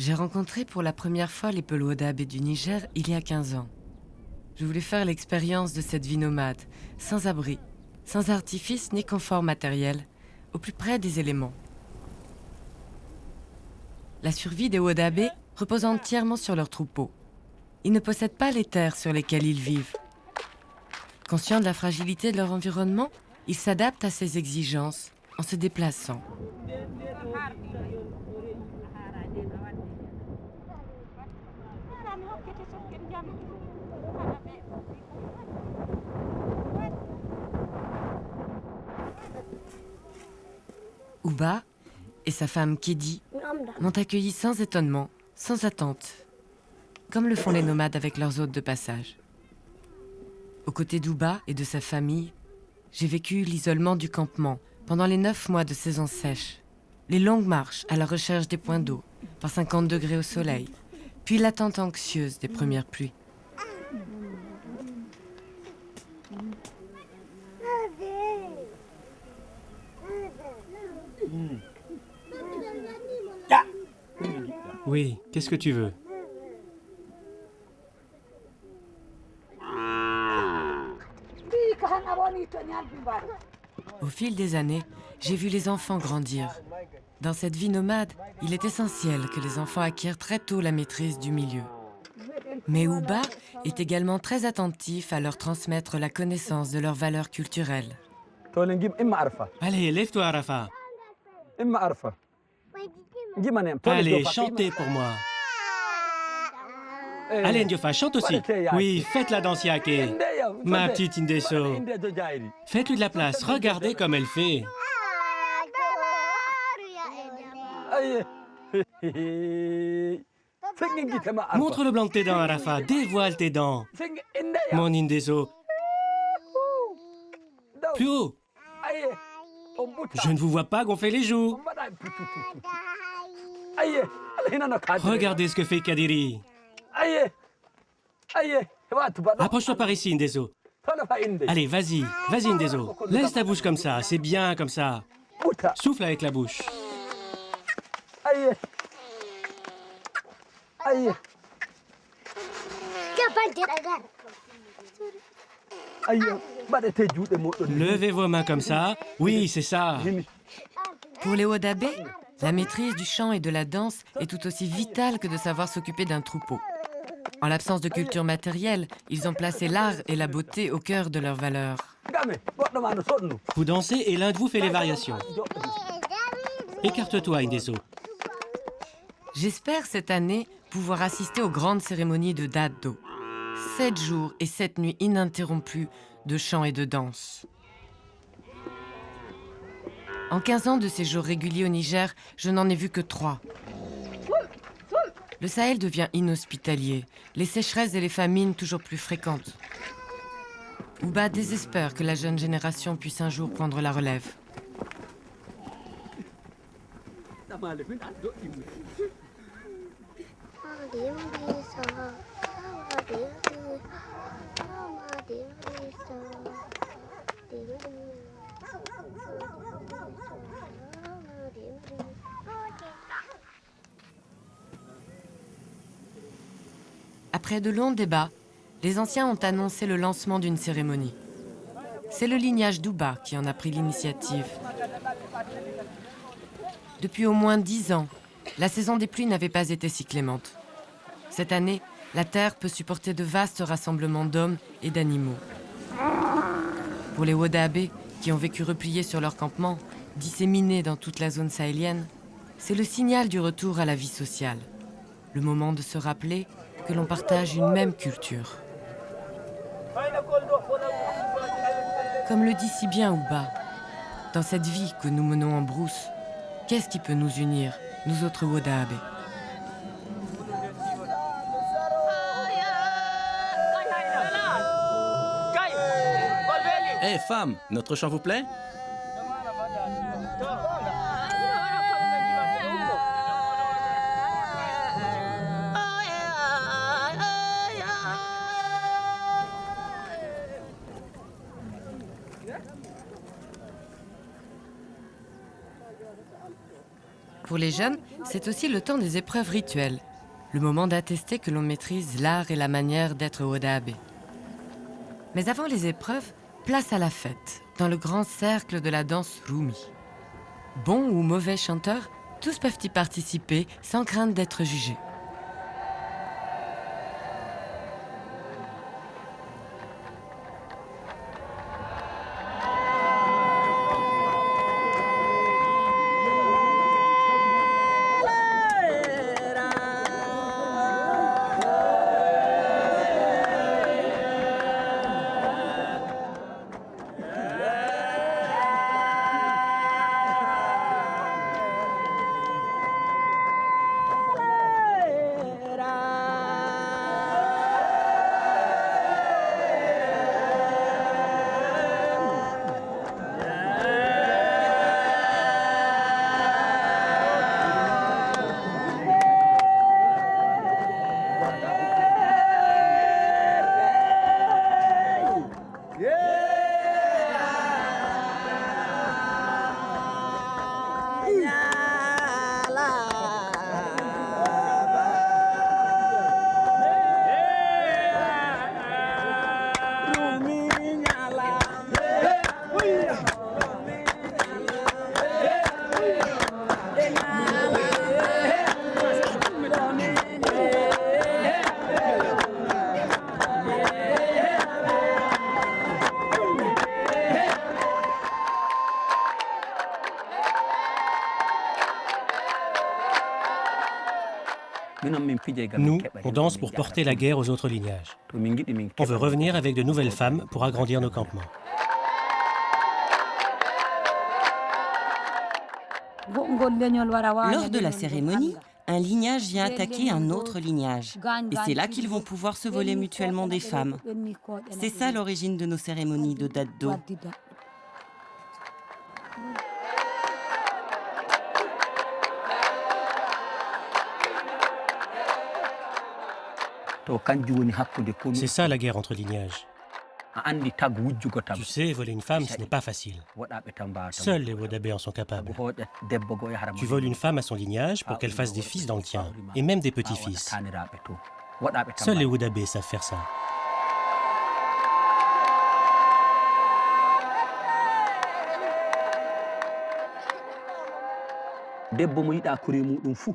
J'ai rencontré pour la première fois les Peulh Wodaabe du Niger il y a 15 ans. Je voulais faire l'expérience de cette vie nomade, sans abri, sans artifice ni confort matériel, au plus près des éléments. La survie des Wodaabe repose entièrement sur leurs troupeaux. Ils ne possèdent pas les terres sur lesquelles ils vivent. Conscients de la fragilité de leur environnement, ils s'adaptent à ces exigences en se déplaçant. Ouba et sa femme Kedi m'ont accueilli sans étonnement, sans attente, comme le font les nomades avec leurs hôtes de passage. Aux côtés d'Ouba et de sa famille, j'ai vécu l'isolement du campement pendant les 9 mois de saison sèche, les longues marches à la recherche des points d'eau, par 50 degrés au soleil, puis l'attente anxieuse des premières pluies. Oui, qu'est-ce que tu veux? Au fil des années, j'ai vu les enfants grandir. Dans cette vie nomade, il est essentiel que les enfants acquièrent très tôt la maîtrise du milieu. Mais Ouba est également très attentif à leur transmettre la connaissance de leurs valeurs culturelles. Allez, lève-toi, Arafa. Allez, chantez pour moi. Allez, Ndiofa, chante aussi. Oui, faites la danse Yake. Ma petite Indesso. Faites-lui de la place, regardez comme elle fait. Montre le blanc de tes dents, Arafa. Dévoile tes dents. Mon Indesso. Plus haut. Je ne vous vois pas gonfler les joues. Regardez ce que fait Kadiri. Approche-toi par ici, Indesso. Allez, vas-y, vas-y, Indesso. Laisse ta bouche comme ça, c'est bien comme ça. Souffle avec la bouche. Levez vos mains comme ça. Oui, c'est ça. Pour les Wodaabe, la maîtrise du chant et de la danse est tout aussi vitale que de savoir s'occuper d'un troupeau. En l'absence de culture matérielle, ils ont placé l'art et la beauté au cœur de leurs valeurs. Vous dansez et l'un de vous fait les variations. Écarte-toi, Indesso. J'espère cette année pouvoir assister aux grandes cérémonies de Daddo. 7 jours et 7 nuits ininterrompues de chant et de danse. En 15 ans de séjour régulier au Niger, je n'en ai vu que 3. Le Sahel devient inhospitalier, les sécheresses et les famines toujours plus fréquentes. Ouba désespère que la jeune génération puisse un jour prendre la relève. Après de longs débats, les anciens ont annoncé le lancement d'une cérémonie. C'est le lignage d'Ouba qui en a pris l'initiative. Depuis au moins 10 ans, la saison des pluies n'avait pas été si clémente. Cette année, la terre peut supporter de vastes rassemblements d'hommes et d'animaux. Pour les Wodaabe, qui ont vécu repliés sur leur campement, disséminés dans toute la zone sahélienne, c'est le signal du retour à la vie sociale. Le moment de se rappeler que l'on partage une même culture. Comme le dit si bien Ouba, dans cette vie que nous menons en brousse, qu'est-ce qui peut nous unir, nous autres Wodaabe? Hé, femme, notre chant vous plaît? Pour les jeunes, c'est aussi le temps des épreuves rituelles, le moment d'attester que l'on maîtrise l'art et la manière d'être Wodaabe. Mais avant les épreuves, place à la fête, dans le grand cercle de la danse Rumi. Bons ou mauvais chanteurs, tous peuvent y participer sans crainte d'être jugés. Nous, on danse pour porter la guerre aux autres lignages. On veut revenir avec de nouvelles femmes pour agrandir nos campements. Lors de la cérémonie, un lignage vient attaquer un autre lignage. Et c'est là qu'ils vont pouvoir se voler mutuellement des femmes. C'est ça l'origine de nos cérémonies de Daddo. C'est ça la guerre entre lignages. Tu sais, voler une femme, ce n'est pas facile. Seuls les Wodaabe en sont capables. Tu voles une femme à son lignage pour qu'elle fasse des fils dans le tien, et même des petits-fils. Seuls les Wodaabe savent faire ça.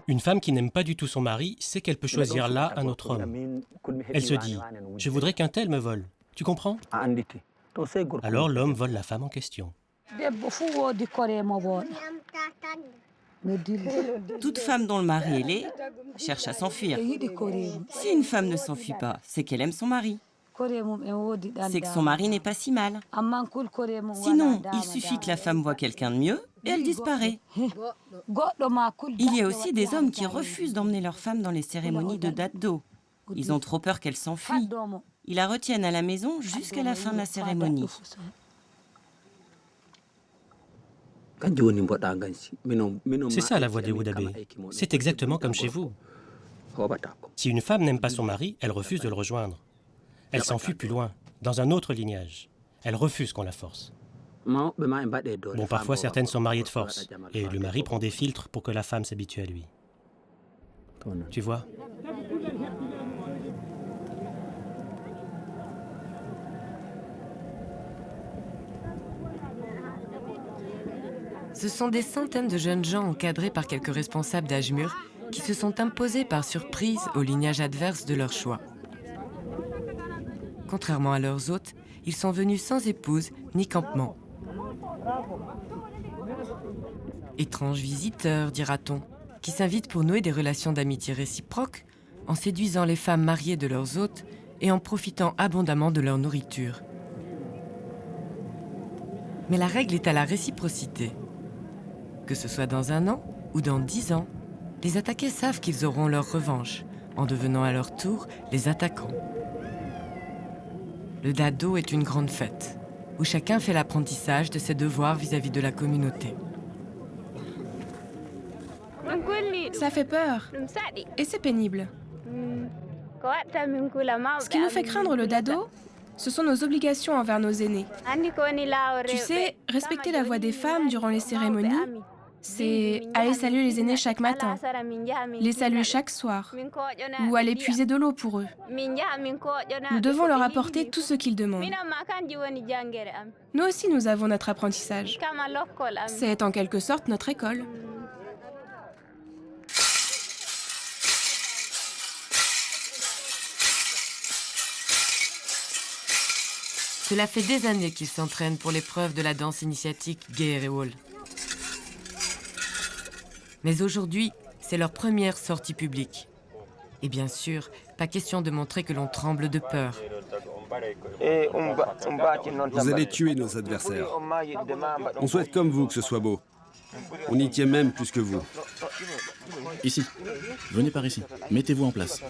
Une femme qui n'aime pas du tout son mari sait qu'elle peut choisir là un autre homme. Elle se dit « Je voudrais qu'un tel me vole. » Tu comprends? Alors l'homme vole la femme en question. Toute femme dont le mari est laid cherche à s'enfuir. Si une femme ne s'enfuit pas, c'est qu'elle aime son mari. C'est que son mari n'est pas si mal. Sinon, il suffit que la femme voie quelqu'un de mieux et elle disparaît. Il y a aussi des hommes qui refusent d'emmener leur femme dans les cérémonies de Daddo. Ils ont trop peur qu'elle s'enfuie. Ils la retiennent à la maison jusqu'à la fin de la cérémonie. C'est ça la voix des Wodaabe. C'est exactement comme chez vous. Si une femme n'aime pas son mari, elle refuse de le rejoindre. Elle s'enfuit plus loin, dans un autre lignage. Elle refuse qu'on la force. Bon, parfois certaines sont mariées de force, et le mari prend des filtres pour que la femme s'habitue à lui. Tu vois ? Ce sont des centaines de jeunes gens encadrés par quelques responsables d'Ajmur qui se sont imposés par surprise au lignage adverse de leur choix. Contrairement à leurs hôtes, ils sont venus sans épouse ni campement. Étranges visiteurs, dira-t-on, qui s'invitent pour nouer des relations d'amitié réciproques en séduisant les femmes mariées de leurs hôtes et en profitant abondamment de leur nourriture. Mais la règle est à la réciprocité. Que ce soit dans 1 an ou dans 10 ans, les attaqués savent qu'ils auront leur revanche, en devenant à leur tour les attaquants. Le Daddo est une grande fête, où chacun fait l'apprentissage de ses devoirs vis-à-vis de la communauté. Ça fait peur, et c'est pénible. Ce qui nous fait craindre le Daddo, ce sont nos obligations envers nos aînés. Tu sais, respecter la voix des femmes durant les cérémonies, C'est aller saluer les aînés chaque matin, les saluer chaque soir, ou aller puiser de l'eau pour eux. Nous devons leur apporter tout ce qu'ils demandent. Nous aussi, nous avons notre apprentissage. C'est en quelque sorte notre école. Cela fait des années qu'ils s'entraînent pour l'épreuve de la danse initiatique Geerewol. Mais aujourd'hui, c'est leur première sortie publique. Et bien sûr, pas question de montrer que l'on tremble de peur. Vous allez tuer nos adversaires. On souhaite comme vous que ce soit beau. On y tient même plus que vous. Ici. Venez par ici. Mettez-vous en place.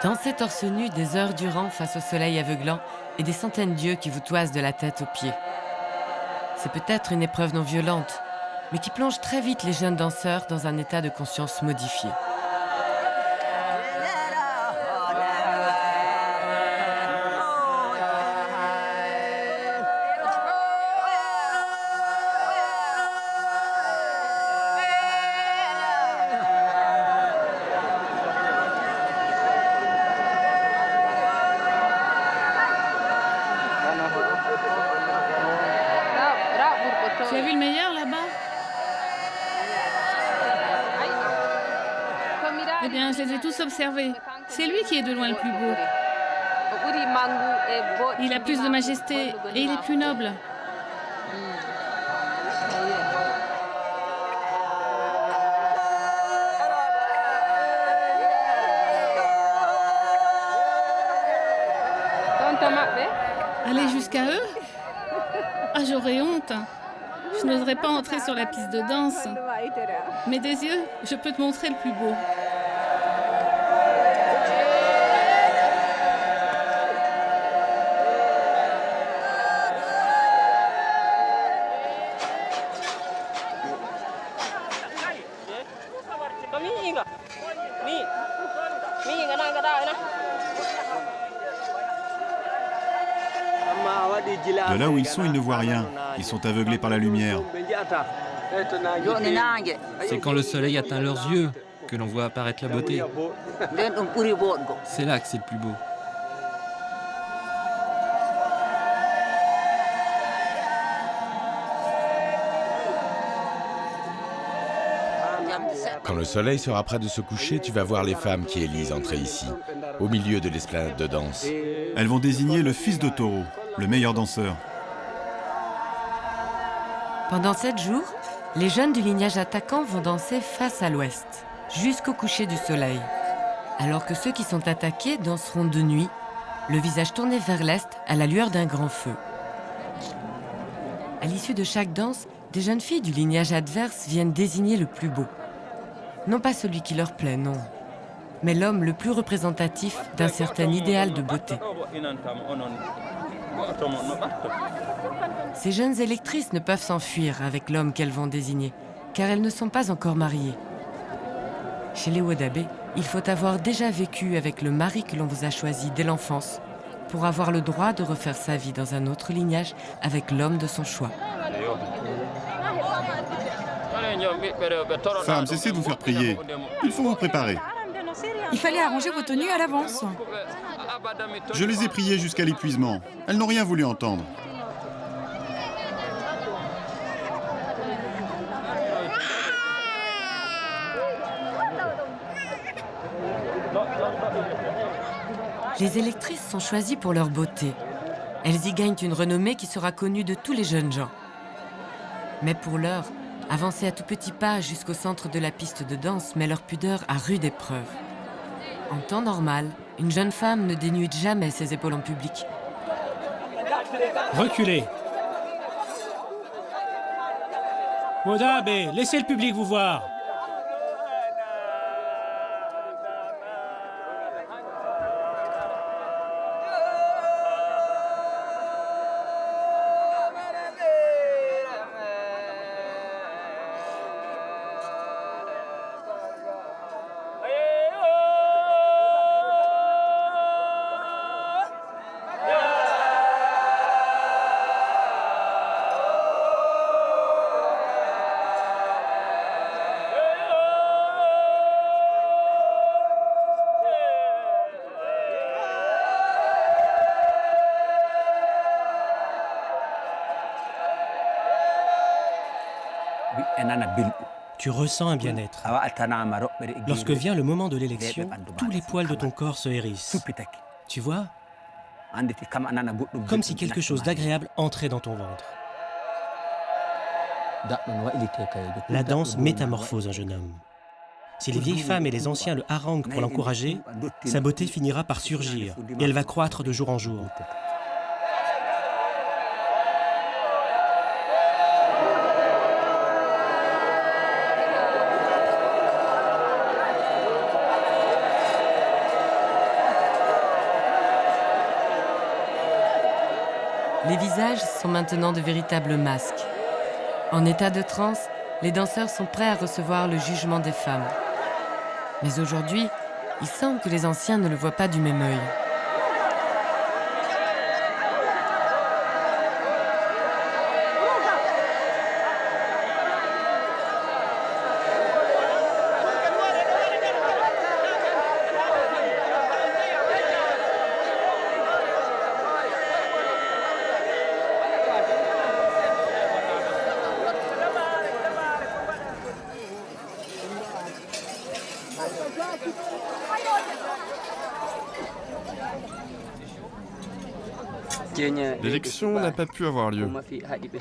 Dansez torse nu des heures durant face au soleil aveuglant et des centaines d'yeux qui vous toisent de la tête aux pieds. C'est peut-être une épreuve non violente, mais qui plonge très vite les jeunes danseurs dans un état de conscience modifié. Tu as vu le meilleur là-bas? Eh bien, je les ai tous observés. C'est lui qui est de loin le plus beau. Il a plus de majesté et il est plus noble. Aller jusqu'à eux? Ah, j'aurais honte. Je n'oserais pas entrer sur la piste de danse. Mais des yeux, je peux te montrer le plus beau. De là où ils sont, ils ne voient rien. Ils sont aveuglés par la lumière. C'est quand le soleil atteint leurs yeux que l'on voit apparaître la beauté. C'est là que c'est le plus beau. Quand le soleil sera près de se coucher, tu vas voir les femmes qui élisent entrer ici, au milieu de l'esplanade de danse. Elles vont désigner le fils de taureau, le meilleur danseur. Pendant 7 jours, les jeunes du lignage attaquant vont danser face à l'ouest, jusqu'au coucher du soleil. Alors que ceux qui sont attaqués danseront de nuit, le visage tourné vers l'est à la lueur d'un grand feu. À l'issue de chaque danse, des jeunes filles du lignage adverse viennent désigner le plus beau. Non pas celui qui leur plaît, non, mais l'homme le plus représentatif d'un certain idéal de beauté. Ces jeunes électrices ne peuvent s'enfuir avec l'homme qu'elles vont désigner, car elles ne sont pas encore mariées. Chez les Wodabé, il faut avoir déjà vécu avec le mari que l'on vous a choisi dès l'enfance pour avoir le droit de refaire sa vie dans un autre lignage avec l'homme de son choix. Femmes, cessez de vous faire prier. Il faut vous préparer. Il fallait arranger vos tenues à l'avance. Je les ai priées jusqu'à l'épuisement. Elles n'ont rien voulu entendre. Les électrices sont choisies pour leur beauté. Elles y gagnent une renommée qui sera connue de tous les jeunes gens. Mais pour l'heure, avancer à tout petits pas jusqu'au centre de la piste de danse met leur pudeur à rude épreuve. En temps normal, une jeune femme ne dénude jamais ses épaules en public. Reculez. Wodabe, laissez le public vous voir. Tu ressens un bien-être. Lorsque vient le moment de l'élection, tous les poils de ton corps se hérissent. Tu vois? Comme si quelque chose d'agréable entrait dans ton ventre. La danse métamorphose un jeune homme. Si les vieilles femmes et les anciens le haranguent pour l'encourager, sa beauté finira par surgir et elle va croître de jour en jour. Les visages sont maintenant de véritables masques. En état de transe, les danseurs sont prêts à recevoir le jugement des femmes. Mais aujourd'hui, il semble que les anciens ne le voient pas du même œil. L'élection n'a pas pu avoir lieu.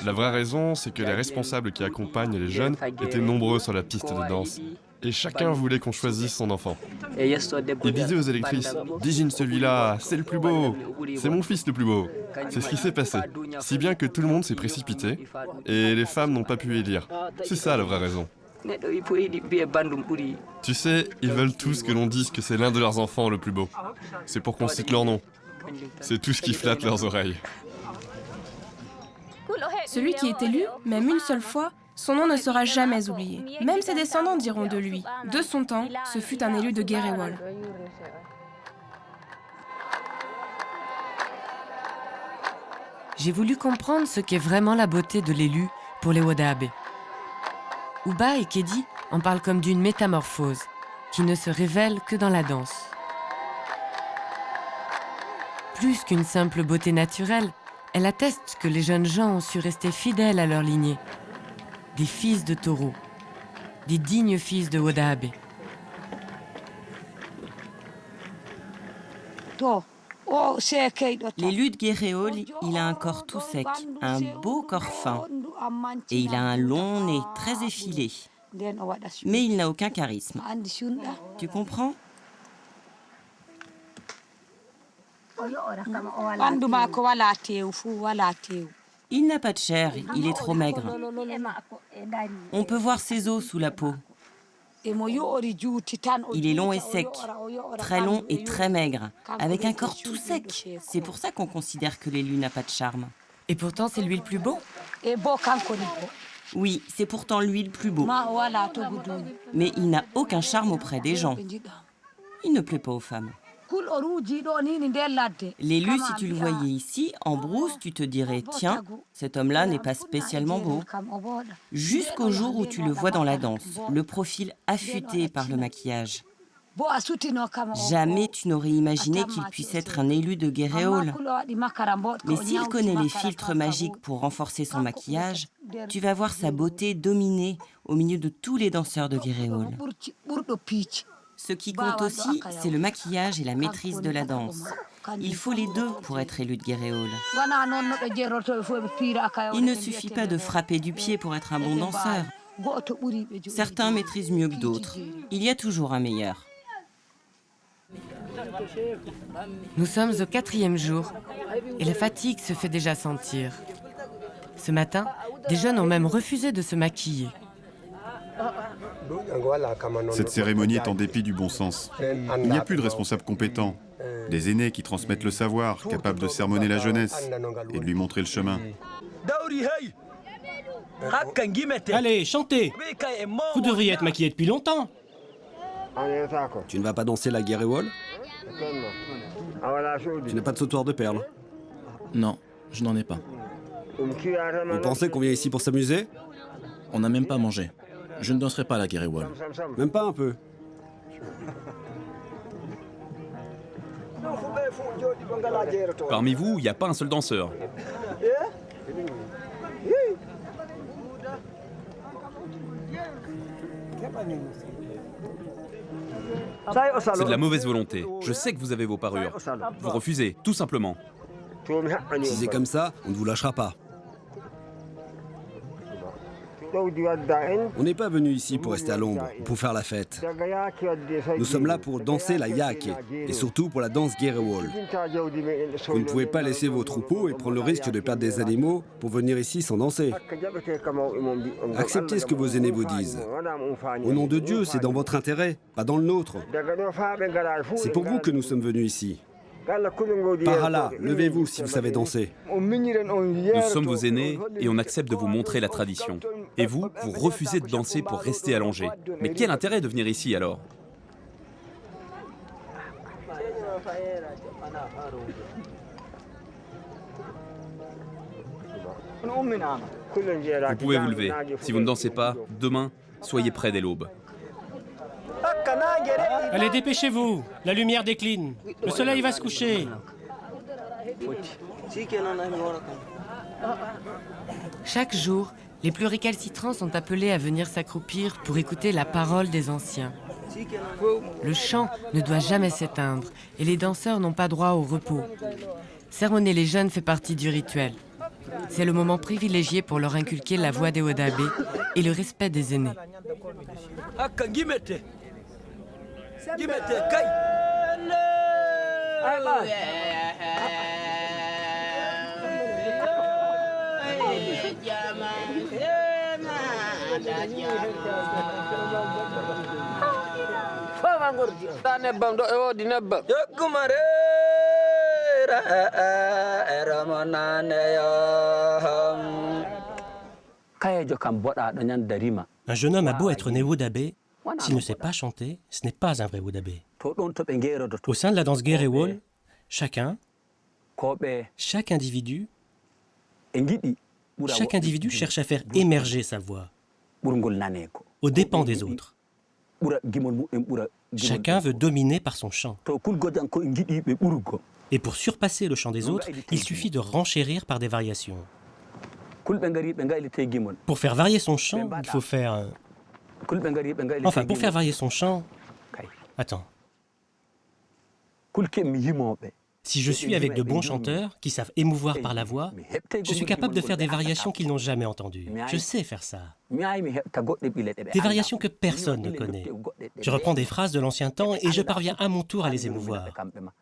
La vraie raison, c'est que les responsables qui accompagnent les jeunes étaient nombreux sur la piste de danse. Et chacun voulait qu'on choisisse son enfant. Ils disaient aux électrices, « Digine celui-là, c'est le plus beau, c'est mon fils le plus beau ». C'est ce qui s'est passé, si bien que tout le monde s'est précipité et les femmes n'ont pas pu élire. C'est ça la vraie raison. Tu sais, ils veulent tous que l'on dise que c'est l'un de leurs enfants le plus beau. C'est pour qu'on cite leur nom. C'est tout ce qui flatte leurs oreilles. Celui qui est élu, même une seule fois, son nom ne sera jamais oublié. Même ses descendants diront de lui. De son temps, ce fut un élu de Gerewol. J'ai voulu comprendre ce qu'est vraiment la beauté de l'élu pour les Wodabe. Uba et Kedi en parlent comme d'une métamorphose qui ne se révèle que dans la danse. Plus qu'une simple beauté naturelle, elle atteste que les jeunes gens ont su rester fidèles à leur lignée. Des fils de taureaux, des dignes fils de Wodabe. L'élu de Gerewol, il a un corps tout sec, un beau corps fin. Et il a un long nez très effilé. Mais il n'a aucun charisme. Tu comprends ? Il n'a pas de chair, il est trop maigre. On peut voir ses os sous la peau. Il est long et sec, très long et très maigre, avec un corps tout sec. C'est pour ça qu'on considère que l'élu n'a pas de charme. Et pourtant, c'est lui le plus beau. Oui, c'est pourtant lui le plus beau. Mais il n'a aucun charme auprès des gens. Il ne plaît pas aux femmes. L'élu, si tu le voyais ici, en brousse, tu te dirais, tiens, cet homme-là n'est pas spécialement beau. Jusqu'au jour où tu le vois dans la danse, le profil affûté par le maquillage. Jamais tu n'aurais imaginé qu'il puisse être un élu de Gerewol. Mais s'il connaît les filtres magiques pour renforcer son maquillage, tu vas voir sa beauté dominer au milieu de tous les danseurs de Gerewol. Ce qui compte aussi, c'est le maquillage et la maîtrise de la danse. Il faut les deux pour être élu de Gerewol. Il ne suffit pas de frapper du pied pour être un bon danseur. Certains maîtrisent mieux que d'autres. Il y a toujours un meilleur. Nous sommes au 4e jour et la fatigue se fait déjà sentir. Ce matin, des jeunes ont même refusé de se maquiller. Cette cérémonie est en dépit du bon sens. Il n'y a plus de responsables compétents, des aînés qui transmettent le savoir, capables de sermonner la jeunesse et de lui montrer le chemin. Allez, chantez! Vous devriez être maquillé depuis longtemps. Tu ne vas pas danser la guéréole? Tu n'as pas de sautoir de perles? Non, je n'en ai pas. Vous pensez qu'on vient ici pour s'amuser? On n'a même pas mangé. Je ne danserai pas la guéréole. Même pas un peu. Parmi vous, il n'y a pas un seul danseur. C'est de la mauvaise volonté. Je sais que vous avez vos parures. Vous refusez, tout simplement. Si c'est comme ça, on ne vous lâchera pas. On n'est pas venu ici pour rester à l'ombre ou pour faire la fête. Nous sommes là pour danser la yake et surtout pour la danse guéréole. Vous ne pouvez pas laisser vos troupeaux et prendre le risque de perdre des animaux pour venir ici sans danser. Acceptez ce que vos aînés vous disent. Au nom de Dieu, c'est dans votre intérêt, pas dans le nôtre. C'est pour vous que nous sommes venus ici. Par là, levez-vous si vous savez danser. Nous sommes vos aînés et on accepte de vous montrer la tradition. Et vous, vous refusez de danser pour rester allongé. Mais quel intérêt de venir ici alors? Vous pouvez vous lever. Si vous ne dansez pas, demain, soyez prêts dès l'aube. Allez, dépêchez-vous. La lumière décline. Le soleil va se coucher. Chaque jour, les plus récalcitrants sont appelés à venir s'accroupir pour écouter la parole des anciens. Le chant ne doit jamais s'éteindre et les danseurs n'ont pas droit au repos. Sermonner les jeunes fait partie du rituel. C'est le moment privilégié pour leur inculquer la voix des Wodabé et le respect des aînés. Un jeune homme a beau être né Wodabé, s'il ne sait pas chanter, ce n'est pas un vrai Wodabé. Au sein de la danse guéréole, chaque individu cherche à faire émerger sa voix, aux dépens des autres. Chacun veut dominer par son chant. Et pour surpasser le chant des autres, il suffit de renchérir par des variations. Pour faire varier son chant, il faut faire... Enfin, pour faire varier son chant... Attends. Si je suis avec de bons chanteurs qui savent émouvoir par la voix, je suis capable de faire des variations qu'ils n'ont jamais entendues. Je sais faire ça. Des variations que personne ne connaît. Je reprends des phrases de l'ancien temps et je parviens à mon tour à les émouvoir.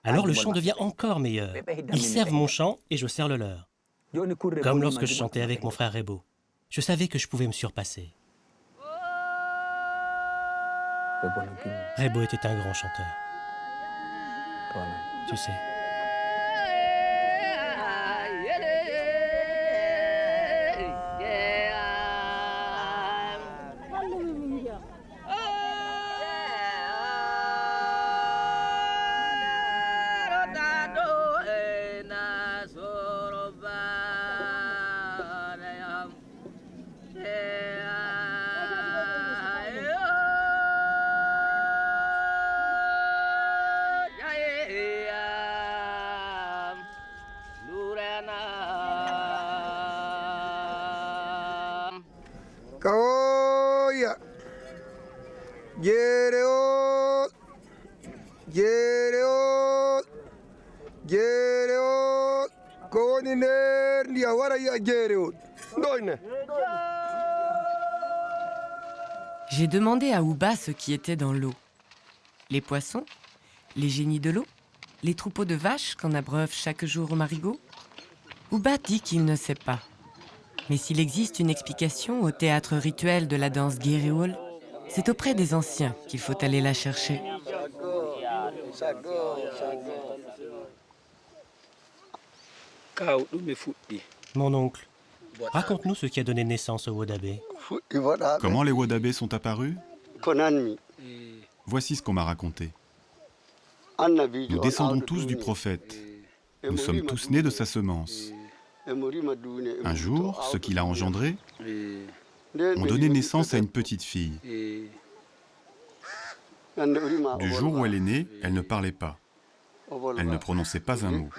Alors le chant devient encore meilleur. Ils servent mon chant et je sers le leur. Comme lorsque je chantais avec mon frère Rebo. Je savais que je pouvais me surpasser. Rebo était un grand chanteur. Tu sais. Kaoya Gereo Gereo Gereo Koni ner ndia wara ya Gereo Doine. J'ai demandé à Ouba ce qui était dans l'eau. Les poissons, les génies de l'eau, les troupeaux de vaches qu'on abreuve chaque jour au marigot. Ouba dit qu'il ne sait pas. Mais s'il existe une explication au théâtre rituel de la danse guéréole, c'est auprès des anciens qu'il faut aller la chercher. Mon oncle, raconte-nous ce qui a donné naissance au Wodabe. Comment les Wodabe sont apparus? Voici ce qu'on m'a raconté. Nous descendons tous du prophète. Nous sommes tous nés de sa semence. Un jour, ceux qui l'a engendré ont donné naissance à une petite fille. Du jour où elle est née, elle ne parlait pas. Elle ne prononçait pas un mot.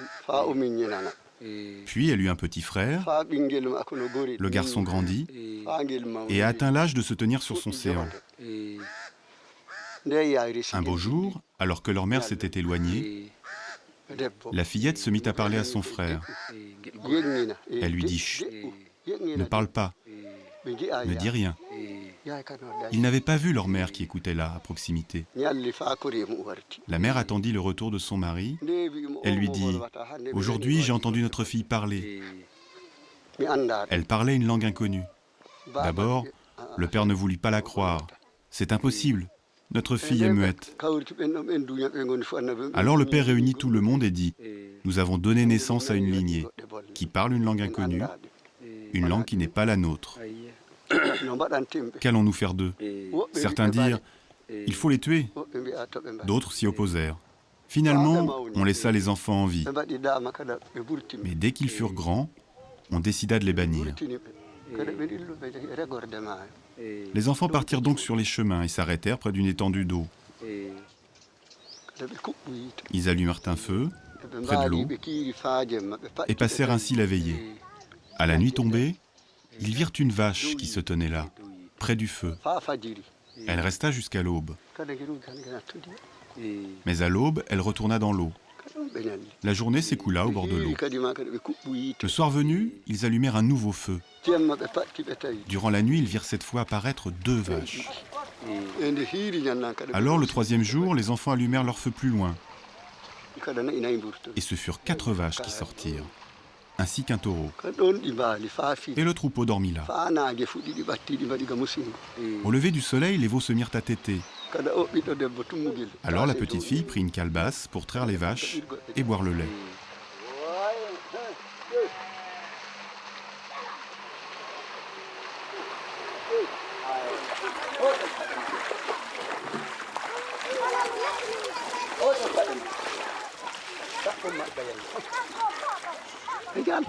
Puis elle eut un petit frère. Le garçon grandit et a atteint l'âge de se tenir sur son séant. Un beau jour, alors que leur mère s'était éloignée, la fillette se mit à parler à son frère. Elle lui dit « Chut, ne parle pas, ne dis rien ». Ils n'avaient pas vu leur mère qui écoutait là, à proximité. La mère attendit le retour de son mari. Elle lui dit « Aujourd'hui, j'ai entendu notre fille parler. » Elle parlait une langue inconnue. D'abord, le père ne voulut pas la croire. « C'est impossible. Notre fille est muette. » Alors le père réunit tout le monde et dit « Nous avons donné naissance à une lignée qui parle une langue inconnue, une langue qui n'est pas la nôtre. Qu'allons-nous faire d'eux ?» Certains dirent « Il faut les tuer ». D'autres s'y opposèrent. Finalement, on laissa les enfants en vie. Mais dès qu'ils furent grands, on décida de les bannir. Les enfants partirent donc sur les chemins et s'arrêtèrent près d'une étendue d'eau. Ils allumèrent un feu près de l'eau et passèrent ainsi la veillée. À la nuit tombée, ils virent une vache qui se tenait là, près du feu. Elle resta jusqu'à l'aube. Mais à l'aube, elle retourna dans l'eau. La journée s'écoula au bord de l'eau. Le soir venu, ils allumèrent un nouveau feu. Durant la nuit, ils virent cette fois apparaître 2 vaches. Alors, le 3e jour, les enfants allumèrent leur feu plus loin. Et ce furent 4 vaches qui sortirent, ainsi qu'un taureau. Et le troupeau dormit là. Au lever du soleil, les veaux se mirent à téter. Alors la petite fille prit une calebasse pour traire les vaches et boire le lait.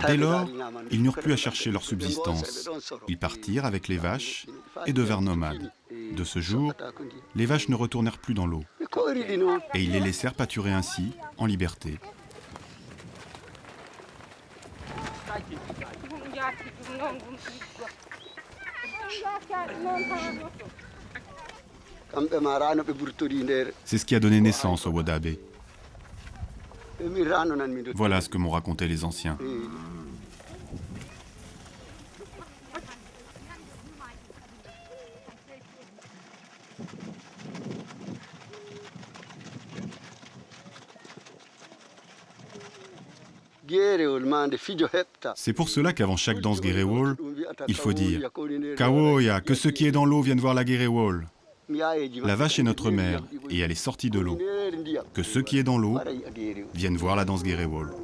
Dès lors, ils n'eurent plus à chercher leur subsistance. Ils partirent avec les vaches et devinrent nomades. De ce jour, les vaches ne retournèrent plus dans l'eau. Et ils les laissèrent pâturer ainsi, en liberté. C'est ce qui a donné naissance au Wodabe. Voilà ce que m'ont raconté les anciens. C'est pour cela qu'avant chaque danse guéréole, il faut dire « Kawoya, que ceux qui est dans l'eau viennent voir la guéréole. La vache est notre mère, et elle est sortie de l'eau. Que ceux qui est dans l'eau viennent voir la danse guéréole. »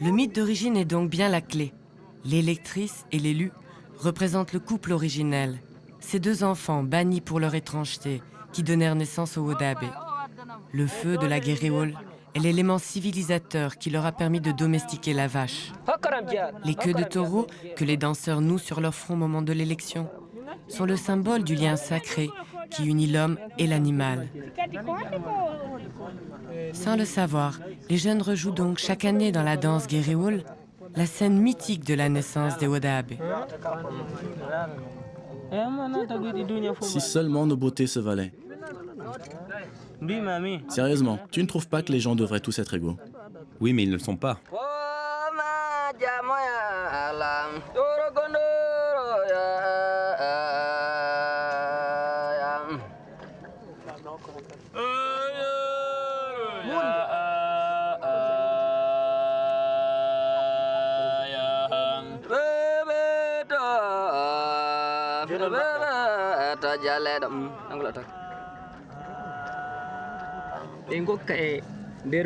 Le mythe d'origine est donc bien la clé. L'électrice et l'élu représentent le couple originel, ces 2 enfants bannis pour leur étrangeté qui donnèrent naissance au Wodabe. Le feu de la guéréole est l'élément civilisateur qui leur a permis de domestiquer la vache. Les queues de taureau que les danseurs nouent sur leur front au moment de l'élection sont le symbole du lien sacré qui unit l'homme et l'animal. Sans le savoir, les jeunes rejouent donc chaque année dans la danse guéréole la scène mythique de la naissance des Wodabe. Si seulement nos beautés se valaient. Sérieusement, tu ne trouves pas que les gens devraient tous être égaux? Oui, mais ils ne le sont pas.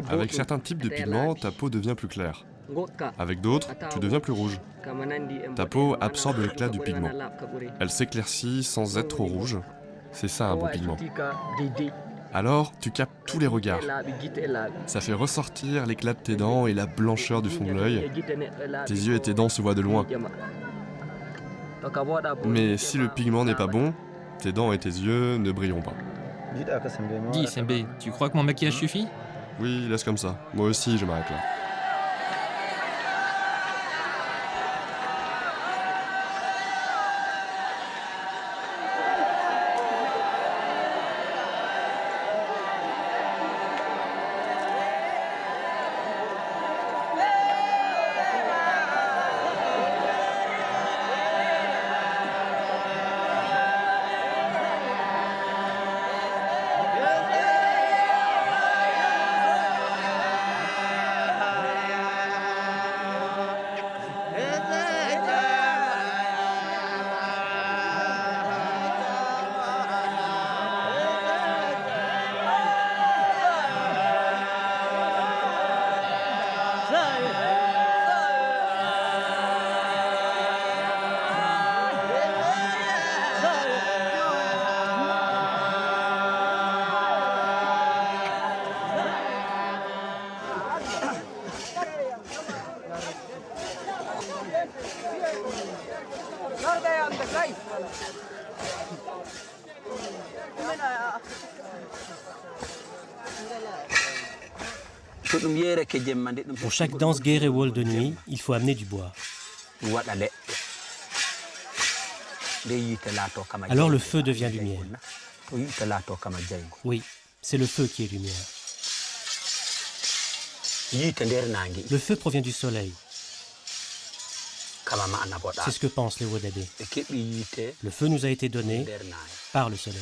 Avec certains types de pigments, ta peau devient plus claire. Avec d'autres, tu deviens plus rouge. Ta peau absorbe l'éclat du pigment. Elle s'éclaircit sans être trop rouge. C'est ça un bon pigment. Alors, tu captes tous les regards. Ça fait ressortir l'éclat de tes dents et la blancheur du fond de l'œil. Tes yeux et tes dents se voient de loin. Mais si le pigment n'est pas bon, tes dents et tes yeux ne brilleront pas. Dis, Sembe, tu crois que mon maquillage suffit? Oui, laisse comme ça. Moi aussi, je m'arrête là. Pour chaque danse Gerewol de nuit, il faut amener du bois. Alors le feu devient lumière. Oui, c'est le feu qui est lumière. Le feu provient du soleil. C'est ce que pensent les Wodabé. Le feu nous a été donné par le soleil.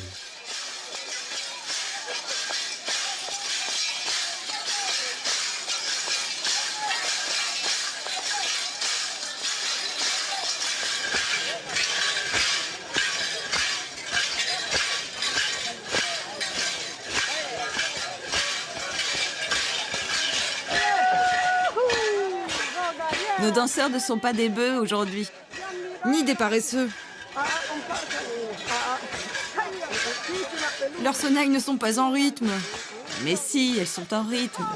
Nos danseurs ne sont pas des bœufs aujourd'hui, ni des paresseux. Leurs sonnailles ne sont pas en rythme. Mais si, elles sont en rythme.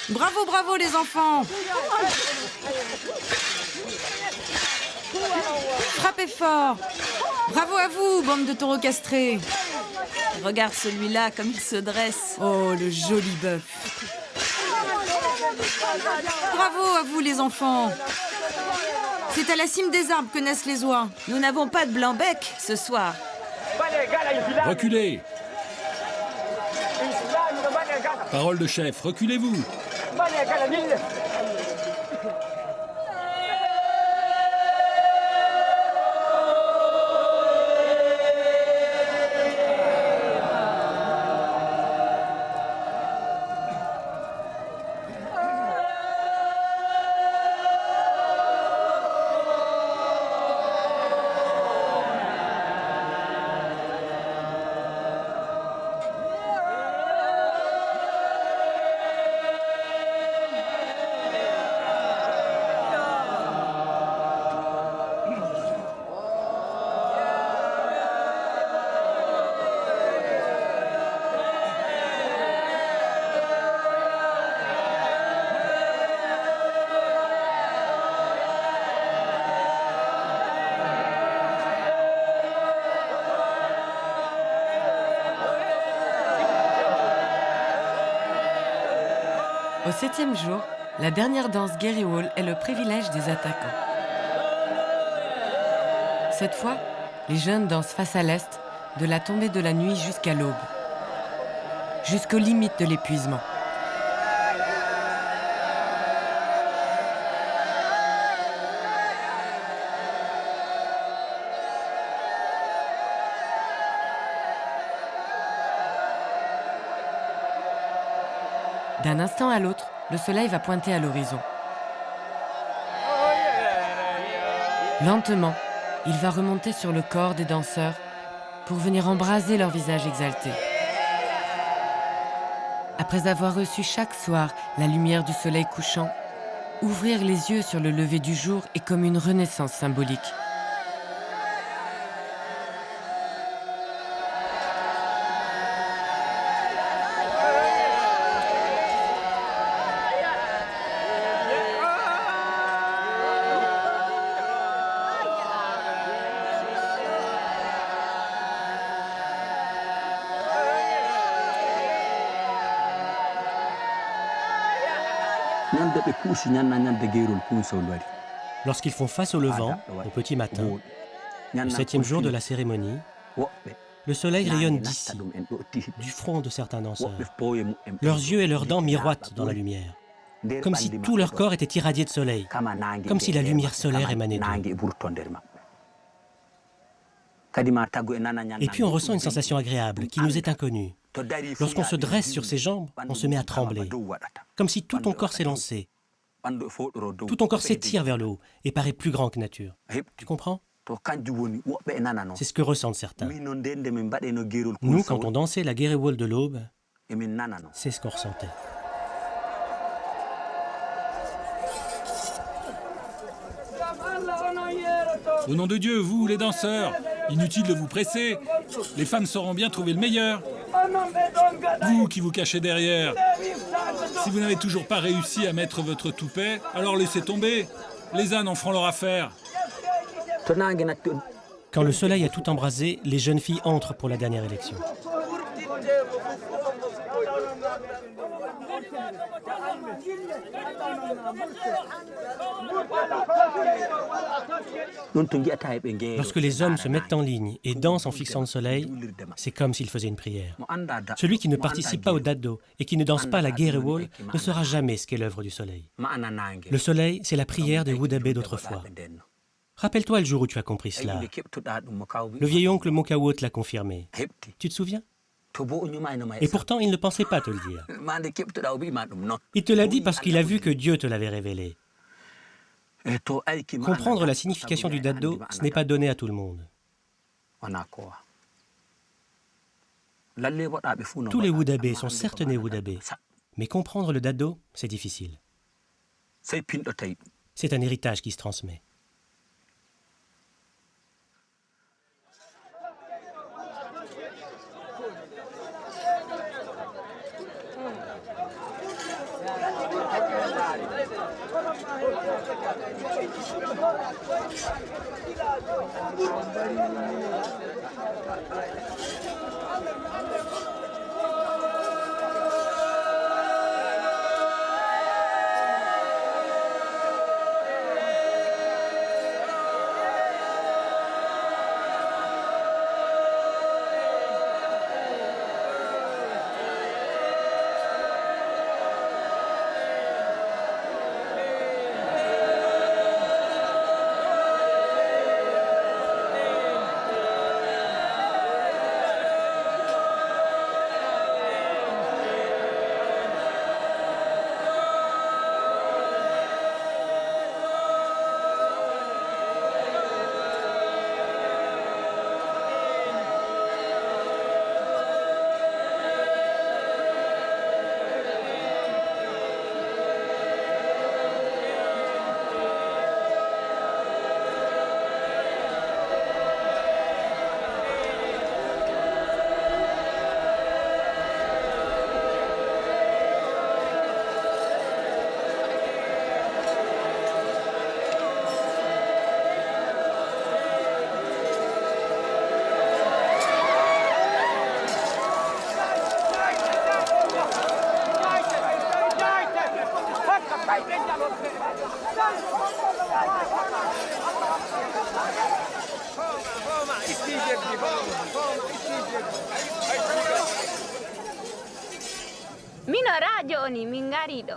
Bravo, bravo les enfants! Frappez fort! Bravo à vous, bande de taureaux castrés! Regarde celui-là, comme il se dresse. Oh, le joli bœuf! Bravo à vous les enfants! C'est à la cime des arbres que naissent les oies. Nous n'avons pas de blanc-bec ce soir. Reculez! Parole de chef, reculez-vous! Au 7e jour, la dernière danse Gerewol est le privilège des attaquants. Cette fois, les jeunes dansent face à l'est, de la tombée de la nuit jusqu'à l'aube, jusqu'aux limites de l'épuisement. D'un instant à l'autre, le soleil va pointer à l'horizon. Lentement, il va remonter sur le corps des danseurs pour venir embraser leur visage exalté. Après avoir reçu chaque soir la lumière du soleil couchant, ouvrir les yeux sur le lever du jour est comme une renaissance symbolique. Lorsqu'ils font face au levant, au petit matin, le 7e jour de la cérémonie, le soleil rayonne d'ici, du front de certains danseurs. Leurs yeux et leurs dents miroitent dans la lumière, comme si tout leur corps était irradié de soleil, comme si la lumière solaire émanait d'eux. Et puis on ressent une sensation agréable qui nous est inconnue. Lorsqu'on se dresse sur ses jambes, on se met à trembler, comme si tout ton corps s'élançait. Tout ton corps s'étire vers le haut et paraît plus grand que nature. Tu comprends? C'est ce que ressentent certains. Nous, quand on dansait la Gerewol de l'aube, c'est ce qu'on ressentait. Au nom de Dieu, vous, les danseurs, inutile de vous presser. Les femmes sauront bien trouver le meilleur. Vous qui vous cachez derrière, si vous n'avez toujours pas réussi à mettre votre toupet, alors laissez tomber. Les ânes en feront leur affaire. Quand le soleil a tout embrasé, les jeunes filles entrent pour la dernière élection. Lorsque les hommes se mettent en ligne et dansent en fixant le soleil, c'est comme s'ils faisaient une prière. Celui qui ne participe pas au dado et qui ne danse pas la Gerewol ne saura jamais ce qu'est l'œuvre du soleil. Le soleil, c'est la prière des Wudabé d'autrefois. Rappelle-toi le jour où tu as compris cela. Le vieil oncle Mokawot l'a confirmé. Tu te souviens? Et pourtant, il ne pensait pas te le dire. Il te l'a dit parce qu'il a vu que Dieu te l'avait révélé. Comprendre la signification du dado, ce n'est pas donné à tout le monde. Tous les Wudabé sont certes nés Wudabé, mais comprendre le dado, c'est difficile. C'est un héritage qui se transmet.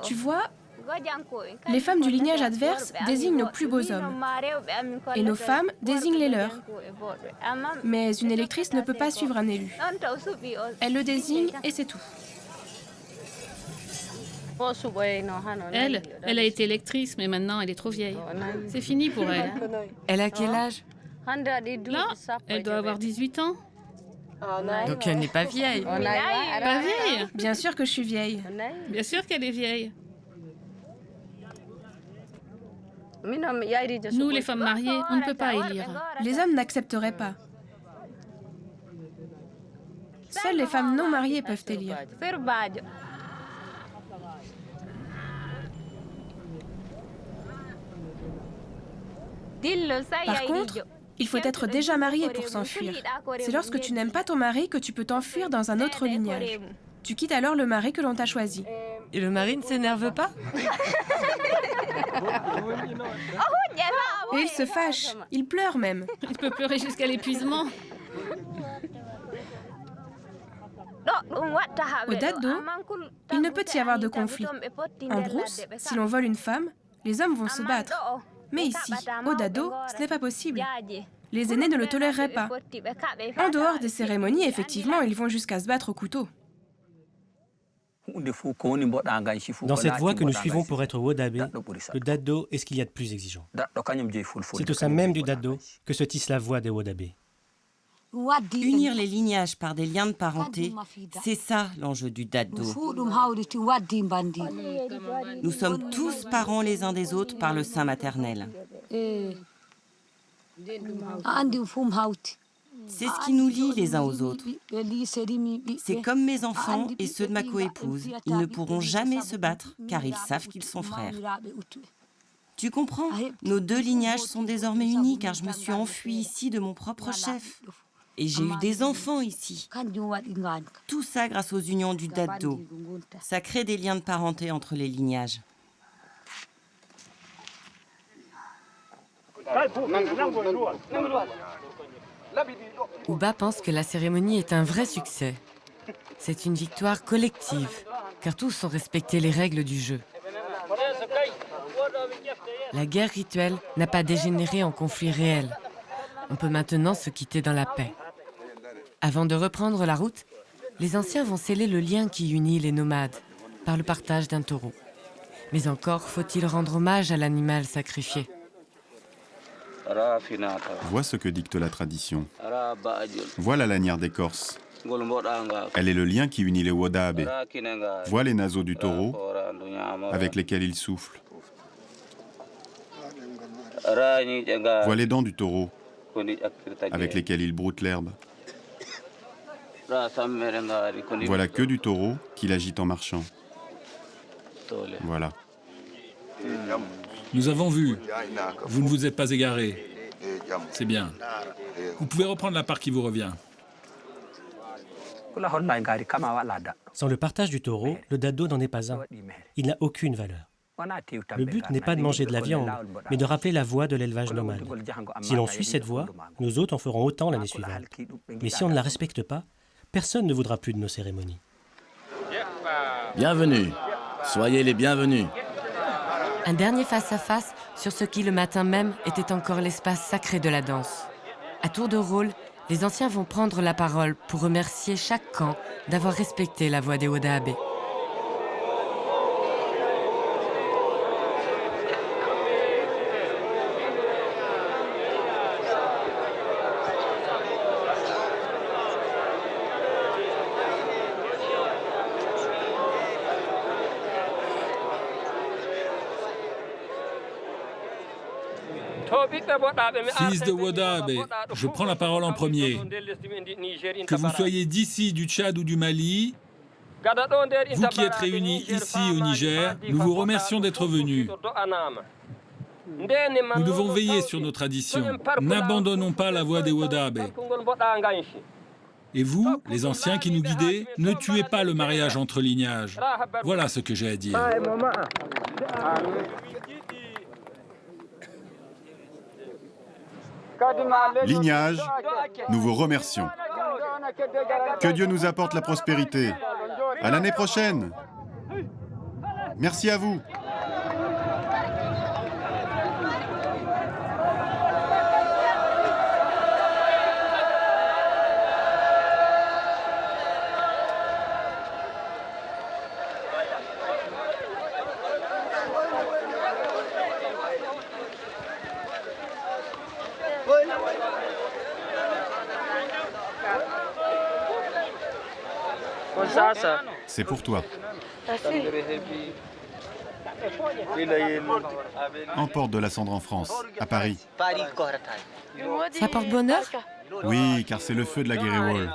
Tu vois, les femmes du lignage adverse désignent nos plus beaux hommes, et nos femmes désignent les leurs. Mais une électrice ne peut pas suivre un élu. Elle le désigne et c'est tout. Elle a été électrice, mais maintenant elle est trop vieille. C'est fini pour elle. Elle a quel âge? Là, elle doit avoir 18 ans. Donc elle n'est pas vieille. Pas vieille? Bien sûr que je suis vieille. Bien sûr qu'elle est vieille. Nous, les femmes mariées, on ne peut pas élire. Les hommes n'accepteraient pas. Seules les femmes non mariées peuvent élire. Par contre, il faut être déjà marié pour s'enfuir. C'est lorsque tu n'aimes pas ton mari que tu peux t'enfuir dans un autre lignage. Tu quittes alors le mari que l'on t'a choisi. Et le mari ne s'énerve pas? Et il se fâche, il pleure même. Il peut pleurer jusqu'à l'épuisement. Au dado, il ne peut y avoir de conflit. En brousse, si l'on vole une femme, les hommes vont se battre. Mais ici, au dado, ce n'est pas possible. Les aînés ne le toléreraient pas. En dehors des cérémonies, effectivement, ils vont jusqu'à se battre au couteau. Dans cette voie que nous suivons pour être Wodabe, le dado est ce qu'il y a de plus exigeant. C'est au sein même du dado que se tisse la voie des Wodabe. Unir les lignages par des liens de parenté, c'est ça l'enjeu du dado. Nous sommes tous parents les uns des autres par le sein maternel. C'est ce qui nous lie les uns aux autres. C'est comme mes enfants et ceux de ma coépouse. Ils ne pourront jamais se battre car ils savent qu'ils sont frères. Tu comprends? Nos deux lignages sont désormais unis car je me suis enfuie ici de mon propre chef. Et j'ai eu des enfants ici. Tout ça grâce aux unions du dado. Ça crée des liens de parenté entre les lignages. Uba pense que la cérémonie est un vrai succès. C'est une victoire collective, car tous ont respecté les règles du jeu. La guerre rituelle n'a pas dégénéré en conflit réel. On peut maintenant se quitter dans la paix. Avant de reprendre la route, les anciens vont sceller le lien qui unit les nomades par le partage d'un taureau. Mais encore faut-il rendre hommage à l'animal sacrifié. Vois ce que dicte la tradition. Vois la lanière des Corses. Elle est le lien qui unit les Wodabe. Vois les naseaux du taureau avec lesquels il souffle. Vois les dents du taureau avec lesquelles il broute l'herbe. Vois la queue du taureau qu'il agite en marchant. Voilà. Nous avons vu. Vous ne vous êtes pas égaré. C'est bien. Vous pouvez reprendre la part qui vous revient. Sans le partage du taureau, le dado n'en est pas un. Il n'a aucune valeur. Le but n'est pas de manger de la viande, mais de rappeler la voie de l'élevage nomade. Si l'on suit cette voie, nous autres en ferons autant l'année suivante. Mais si on ne la respecte pas, personne ne voudra plus de nos cérémonies. Bienvenue. Soyez les bienvenus. Un dernier face-à-face sur ce qui, le matin même, était encore l'espace sacré de la danse. À tour de rôle, les anciens vont prendre la parole pour remercier chaque camp d'avoir respecté la voie des Wodabe. Fils de Wodabe, je prends la parole en premier. Que vous soyez d'ici, du Tchad ou du Mali, vous qui êtes réunis ici au Niger, nous vous remercions d'être venus. Nous devons veiller sur nos traditions. N'abandonnons pas la voie des Wodabe. Et vous, les anciens qui nous guidez, ne tuez pas le mariage entre lignages. Voilà ce que j'ai à dire. Lignage, nous vous remercions. Que Dieu nous apporte la prospérité. À l'année prochaine. Merci à vous. C'est pour toi. Emporte de la cendre en France, à Paris. Ça porte bonheur? Oui, car c'est le feu de la Guéréwol.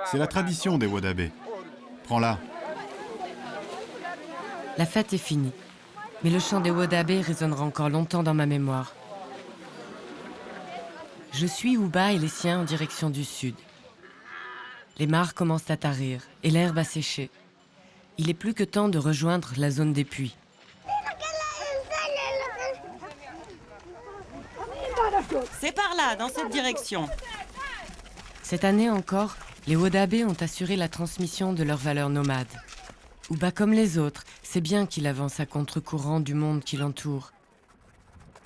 C'est la tradition des Wodabé. Prends-la. La fête est finie, mais le chant des Wodabé résonnera encore longtemps dans ma mémoire. Je suis Ouba et les siens en direction du sud. Les mares commencent à tarir et l'herbe a séché. Il est plus que temps de rejoindre la zone des puits. C'est par là, dans cette direction. Cette année encore, les Wodabé ont assuré la transmission de leurs valeurs nomades. Ouba, comme les autres, sait bien qu'il avance à contre-courant du monde qui l'entoure.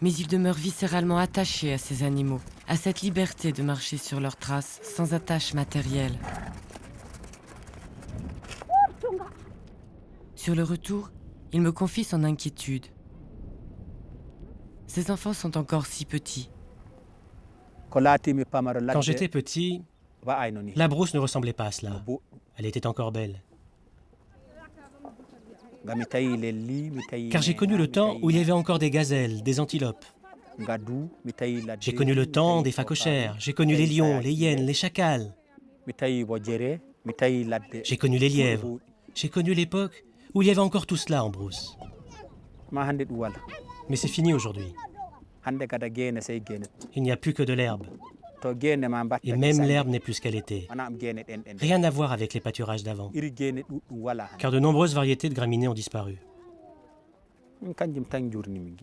Mais il demeure viscéralement attaché à ces animaux, à cette liberté de marcher sur leurs traces sans attache matérielle. Sur le retour, il me confie son inquiétude. Ses enfants sont encore si petits. Quand j'étais petit, la brousse ne ressemblait pas à cela. Elle était encore belle. Car j'ai connu le temps où il y avait encore des gazelles, des antilopes. J'ai connu le temps des phacochères, j'ai connu les lions, les hyènes, les chacals. J'ai connu les lièvres. J'ai connu l'époque où il y avait encore tout cela en brousse. Mais c'est fini aujourd'hui. Il n'y a plus que de l'herbe. Et même l'herbe n'est plus ce qu'elle était. Rien à voir avec les pâturages d'avant. Car de nombreuses variétés de graminées ont disparu.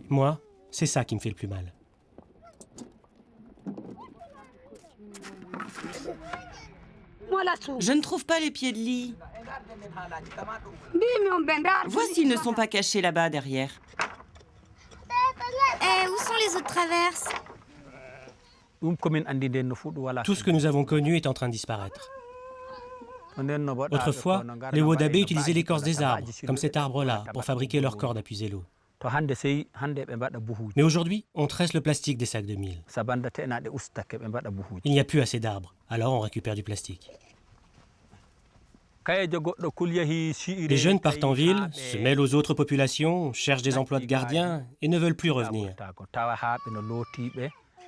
Moi, c'est ça qui me fait le plus mal. Je ne trouve pas les pieds de lit. Vois s'ils ne sont pas cachés là-bas, derrière. Où sont les autres traverses? Tout ce que nous avons connu est en train de disparaître. Autrefois, les Wodabé utilisaient l'écorce des arbres, comme cet arbre-là, pour fabriquer leur corde à puiser l'eau. Mais aujourd'hui, on tresse le plastique des sacs de mil. Il n'y a plus assez d'arbres, alors on récupère du plastique. Les jeunes partent en ville, se mêlent aux autres populations, cherchent des emplois de gardiens et ne veulent plus revenir.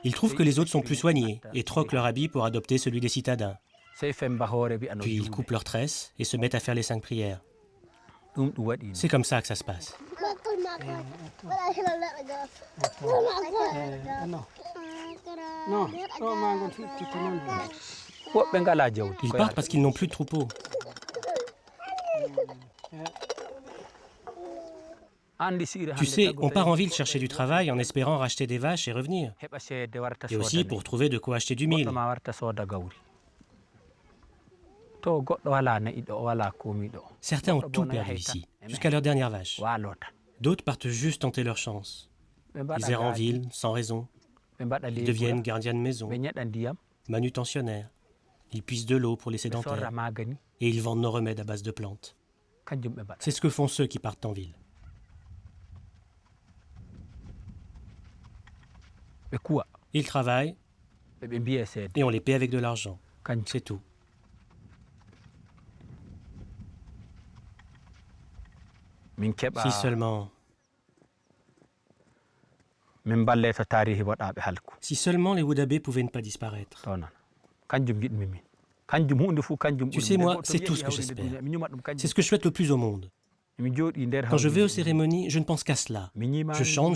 Ils trouvent que les autres sont plus soignés et troquent leur habit pour adopter celui des citadins. Puis ils coupent leurs tresses et se mettent à faire les 5 prières. C'est comme ça que ça se passe. Ils partent parce qu'ils n'ont plus de troupeau. Tu sais, on part en ville chercher du travail en espérant racheter des vaches et revenir. Et aussi pour trouver de quoi acheter du mil. Certains ont tout perdu ici, jusqu'à leur dernière vache. D'autres partent juste tenter leur chance. Ils errent en ville, sans raison. Ils deviennent gardiens de maison, manutentionnaires. Ils puisent de l'eau pour les sédentaires. Et ils vendent nos remèdes à base de plantes. C'est ce que font ceux qui partent en ville. Ils travaillent et on les paie avec de l'argent. C'est tout. Si seulement... Si seulement les Wodabé pouvaient ne pas disparaître. Tu sais, moi, c'est tout ce que j'espère. C'est ce que je souhaite le plus au monde. Quand je vais aux cérémonies, je ne pense qu'à cela. Je chante,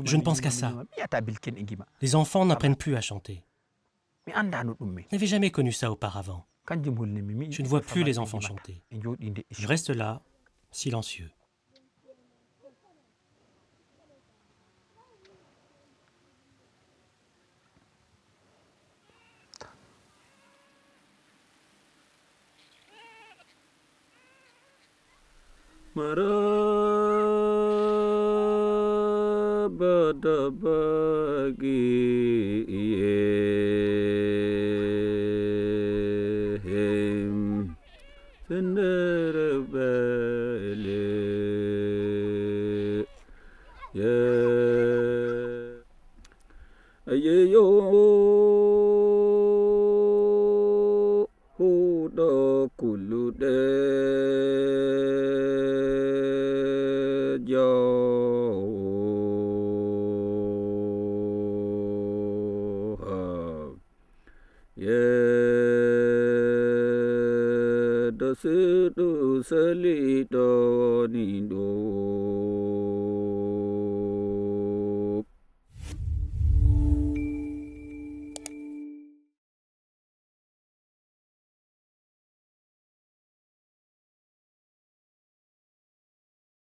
je ne pense qu'à ça. Les enfants n'apprennent plus à chanter. Je n'avais jamais connu ça auparavant. Je ne vois plus les enfants chanter. Je reste là, silencieux. Sedu selito nido